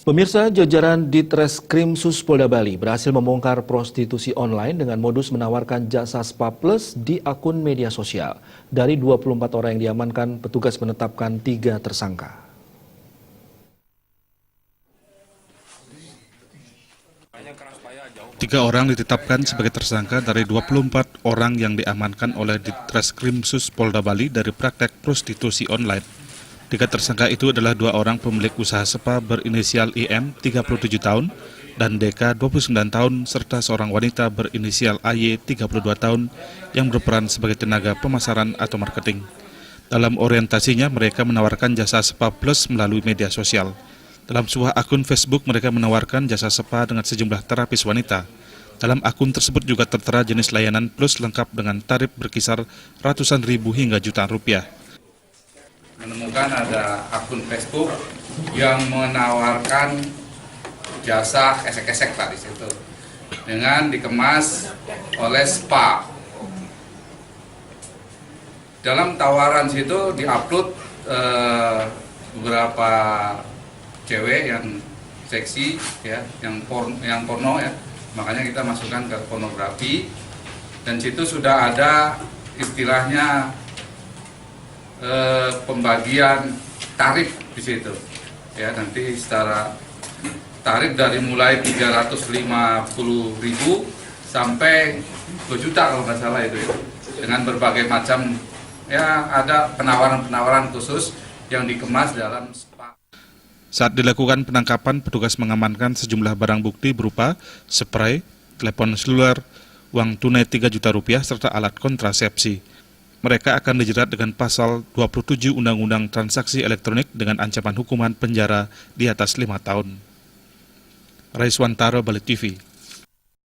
Pemirsa, jajaran Ditreskrimsus Polda Bali berhasil membongkar prostitusi online dengan modus menawarkan jasa spa plus di akun media sosial. Dari 24 orang yang diamankan, petugas menetapkan 3 tersangka. Tiga orang ditetapkan sebagai tersangka dari 24 orang yang diamankan oleh Ditreskrimsus Polda Bali dari praktek prostitusi online. 3 tersangka itu adalah 2 orang pemilik usaha spa berinisial IM 37 tahun dan DK 29 tahun serta seorang wanita berinisial AY 32 tahun yang berperan sebagai tenaga pemasaran atau marketing. Dalam orientasinya mereka menawarkan jasa spa plus melalui media sosial. Dalam sebuah akun Facebook mereka menawarkan jasa spa dengan sejumlah terapis wanita. Dalam akun tersebut juga tertera jenis layanan plus lengkap dengan tarif berkisar ratusan ribu hingga jutaan rupiah. Menemukan ada akun Facebook yang menawarkan jasa esek-esek tadi situ dengan dikemas oleh spa. Dalam tawaran situ diupload beberapa cewek yang seksi ya, yang porno ya. Makanya kita masukkan ke pornografi dan situ sudah ada istilahnya pembagian tarif di situ ya, nanti secara tarif dari mulai 350.000 sampai 2 juta kalau nggak salah itu ya. Dengan berbagai macam ya, ada penawaran-penawaran khusus yang dikemas dalam spa. Saat dilakukan penangkapan, petugas mengamankan sejumlah barang bukti berupa spray, telepon seluler, uang tunai 3 juta rupiah serta alat kontrasepsi. Mereka akan dijerat dengan pasal 27 Undang-Undang Transaksi Elektronik dengan ancaman hukuman penjara di atas 5 tahun. Raiswantaro, Bali TV.